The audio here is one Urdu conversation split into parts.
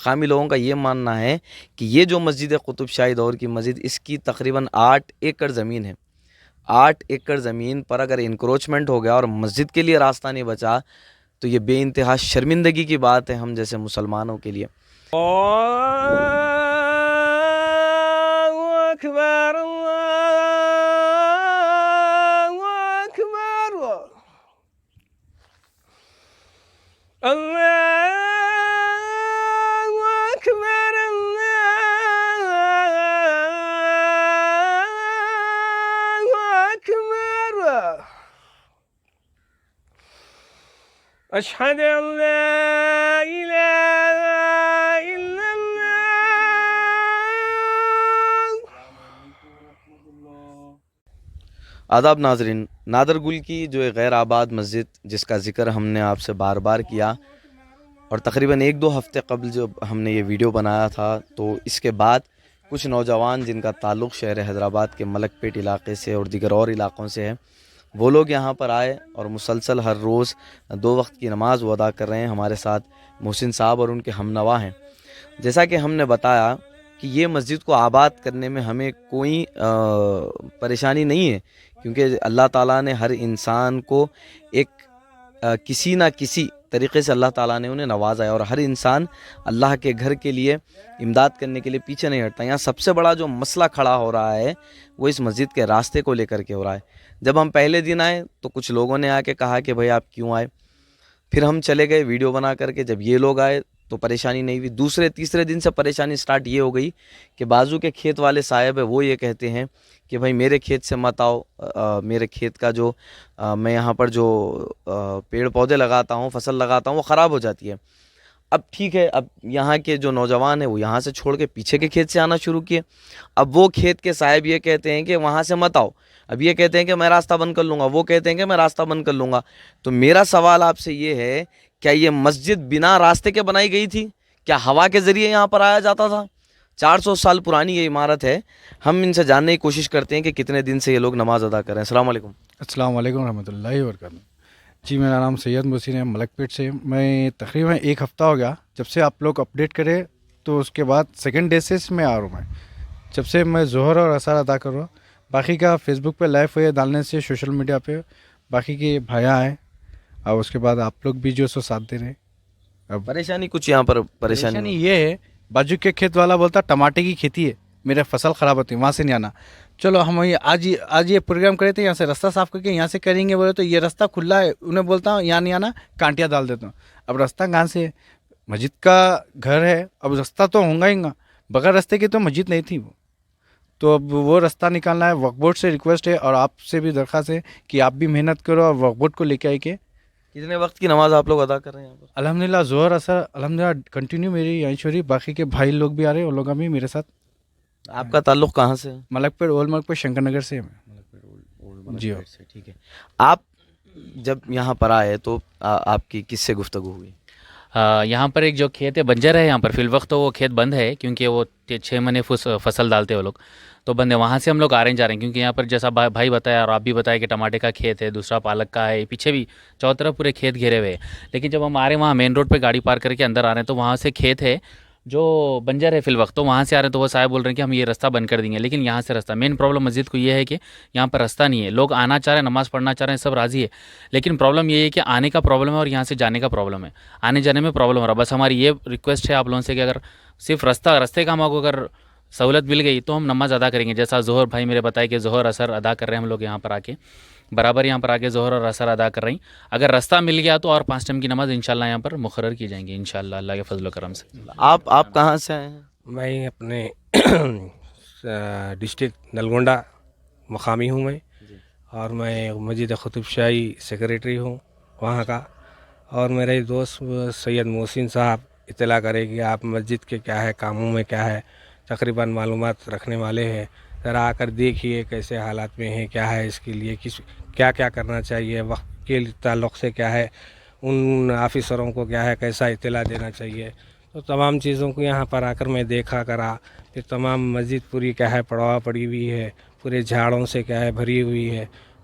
مقامی لوگوں کا یہ ماننا ہے کہ یہ جو مسجد قطب شاہی دور کی مسجد، اس کی تقریباً 8 ایکڑ زمین ہے. 8 ایکڑ زمین پر اگر انکروچمنٹ ہو گیا اور مسجد کے لیے راستہ نہیں بچا تو یہ بے انتہا شرمندگی کی بات ہے ہم جیسے مسلمانوں کے لیے. اللہ اکبر اللہ اکبر اللہ اکبر اللہ اکبر اشہد ان لا الہ الا اللہ. آداب ناظرین، نادر گل کی جو ایک غیر آباد مسجد جس کا ذکر ہم نے آپ سے بار بار کیا اور تقریباً 1-2 ہفتے قبل جب ہم نے یہ ویڈیو بنایا تھا تو اس کے بعد کچھ نوجوان جن کا تعلق شہر حیدرآباد کے ملک پیٹ علاقے سے اور دیگر اور علاقوں سے ہے، وہ لوگ یہاں پر آئے اور مسلسل ہر روز 2 وقت کی نماز وہ ادا کر رہے ہیں. ہمارے ساتھ محسن صاحب اور ان کے ہم نوا ہیں. جیسا کہ ہم نے بتایا کہ یہ مسجد کو آباد کرنے میں ہمیں کوئی پریشانی نہیں ہے، کیونکہ اللہ تعالیٰ نے ہر انسان کو ایک کسی نہ کسی طریقے سے اللہ تعالیٰ نے انہیں نوازا ہے اور ہر انسان اللہ کے گھر کے لیے امداد کرنے کے لیے پیچھے نہیں ہٹتا. یہاں سب سے بڑا جو مسئلہ کھڑا ہو رہا ہے وہ اس مسجد کے راستے کو لے کر کے ہو رہا ہے. جب ہم پہلے دن آئے تو کچھ لوگوں نے آ کے کہا کہ بھائی آپ کیوں آئے، پھر ہم چلے گئے ویڈیو بنا کر کے. جب یہ لوگ آئے تو پریشانی نہیں ہوئی. دوسرے تیسرے دن سے پریشانی سٹارٹ یہ ہو گئی کہ بازو کے کھیت والے صاحب ہیں وہ یہ کہتے ہیں کہ بھائی میرے کھیت سے مت آؤ، میرے کھیت کا جو میں یہاں پر جو پیڑ پودے لگاتا ہوں، فصل لگاتا ہوں، وہ خراب ہو جاتی ہے. اب ٹھیک ہے، اب یہاں کے جو نوجوان ہیں وہ یہاں سے چھوڑ کے پیچھے کے کھیت سے آنا شروع کیے. اب وہ کھیت کے صاحب یہ کہتے ہیں کہ وہاں سے مت آؤ. اب یہ کہتے ہیں کہ میں راستہ بند کر لوں گا، وہ کہتے ہیں کہ میں راستہ بند کر لوں گا. تو میرا سوال آپ سے یہ ہے، کیا یہ مسجد بنا راستے کے بنائی گئی تھی؟ کیا ہوا کے ذریعے یہاں پر آیا جاتا تھا؟ 400 سال پرانی یہ عمارت ہے. ہم ان سے جاننے کی کوشش کرتے ہیں کہ کتنے دن سے یہ لوگ نماز ادا کر رہے ہیں. السلام علیکم. السلام علیکم ورحمۃ اللہ وبرکاتہ. جی میرا نام سید محسن ہے، ملک پیٹ سے. میں تقریباً 1 ہفتہ ہو گیا جب سے آپ لوگ اپڈیٹ کرے، تو اس کے بعد سیکنڈ ڈے سے میں آ رہا ہوں. جب سے میں ظہر اور اثر ادا کر رہا ہوں، باقی کا فیس بک پہ لائیو ہوئے ڈالنے سے، سوشل میڈیا پہ باقی کے بھائیاں آئے اور اس کے بعد آپ لوگ بھی جو سو ساتھ دے رہے. اب پریشانی کچھ یہاں پر پریشانی یہ ہے، بازو کے کھیت والا بولتا ٹماٹے کی کھیتی ہے، میرے فصل خراب ہوتی ہے، وہاں سے نہیں آنا. چلو ہم آج یہ پروگرام کرے تھے، یہاں سے راستہ صاف کر کے یہاں سے کریں گے بولے تو یہ راستہ کھلا ہے. انہیں بولتا ہوں یہاں نہیں آنا، کانٹیاں ڈال دیتا ہوں. اب راستہ کہاں سے ہے؟ مسجد کا گھر ہے، اب راستہ تو ہوں گا ہی گا. بغیر راستے کی تو مسجد نہیں تھی وہ. تو اب وہ راستہ نکالنا ہے. وقف بورڈ سے ریکویسٹ ہے اور آپ سے بھی درخواست ہے کہ آپ بھی محنت کرو اور وقف بورڈ کو لے کے آئے کہ کتنے وقت کی نماز آپ لوگ ادا کر رہے ہیں یہاں پر؟ الحمدللہ ظہر اثر الحمدللہ کنٹینیو میری یہیں چھوڑی. باقی کے بھائی لوگ بھی آ رہے ہیں، ان لوگ بھی میرے ساتھ. آپ کا تعلق کہاں سے ہے؟ ملک پیٹ اول ملک پیٹ شنکر نگر سے. جی ٹھیک ہے. آپ جب یہاں پر آئے تو آپ کی کس سے گفتگو ہوئی؟ یہاں پر ایک جو کھیت ہے بنجر ہے، یہاں پر فی الوقت تو وہ کھیت بند ہے کیونکہ وہ 6 مہینے فصل ڈالتے وہ لوگ، تو بند ہے. وہاں سے ہم لوگ آ رہے ہیں کیونکہ یہاں پر جیسا بھائی بتایا اور آپ بھی بتایا کہ ٹماٹے کا کھیت ہے، دوسرا پالک کا ہے، پیچھے بھی چاروں طرف پورے کھیت گھیرے ہوئے ہیں. لیکن جب ہم آ رہے ہیں وہاں مین روڈ پہ گاڑی پارک کر کے اندر آ رہے ہیں تو وہاں سے کھیت ہے جو بنجر ہے فی الوقت، تو وہاں سے آ رہے ہیں تو وہ صاحب بول رہے ہیں کہ ہم یہ راستہ بند کر دیں گے. لیکن یہاں سے راستہ، مین پرابلم مسجد کو یہ ہے کہ یہاں پر راستہ نہیں ہے. لوگ آنا چاہ رہے ہیں، نماز پڑھنا چاہ رہے ہیں، سب راضی ہے، لیکن پرابلم یہ ہے کہ آنے کا پرابلم ہے اور یہاں سے جانے کا پرابلم ہے. آنے جانے میں پرابلم ہو رہا ہے. بس ہماری یہ ریکویسٹ ہے آپ لوگوں سے کہ اگر صرف راستے کا ہم کو اگر سہولت مل گئی تو ہم نماز ادا کریں گے. جیسا ظہر بھائی میرے بتائے کہ ظہر اثر ادا کر رہے ہیں ہم لوگ یہاں پر آ کے، برابر یہاں پر آ کے ظہر اور اثر ادا کر رہے ہیں. اگر راستہ مل گیا تو اور 5 ٹائم کی نماز انشاءاللہ یہاں پر مقرر کی جائیں گی انشاءاللہ اللہ کے فضل و کرم سے. آپ کہاں سے آئے ہیں؟ میں اپنے ڈسٹرکٹ نلگونڈا مقامی ہوں میں، اور میں مسجد قطب شاہی سیکریٹری ہوں وہاں کا. اور میرے دوست سید محسن صاحب اطلاع کرے کہ آپ مسجد کے کیا ہے کاموں میں کیا ہے تقریباً معلومات رکھنے والے ہیں، ذرا آ کر دیکھیے کیسے حالات میں ہیں، کیا ہے اس کے لیے کیا کرنا چاہیے، وقت کے تعلق سے کیا ہے، ان آفیسروں کو کیا ہے کیسا اطلاع دینا چاہیے. تو تمام چیزوں کو یہاں پر آ کر میں دیکھا کرا. پھر تمام مسجد پوری کیا ہے پڑی ہوئی ہے، پورے جھاڑوں سے کیا ہے بھری ہوئی ہے.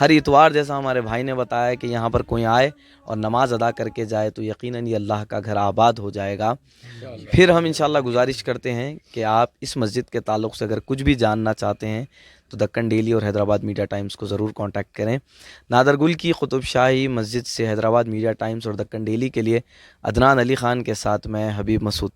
ہر اتوار جیسا ہمارے بھائی نے بتایا کہ یہاں پر کوئی آئے اور نماز ادا کر کے جائے تو یقیناً یہ اللہ کا گھر آباد ہو جائے گا. پھر ہم انشاءاللہ گزارش کرتے ہیں کہ آپ اس مسجد کے تعلق سے اگر کچھ بھی جاننا چاہتے ہیں تو دکن ڈیلی اور حیدرآباد میڈیا ٹائمز کو ضرور کانٹیکٹ کریں. نادر گل کی قطب شاہی مسجد سے حیدرآباد میڈیا ٹائمز اور دکن ڈیلی کے لیے عدنان علی خان کے ساتھ میں حبیب مسعود.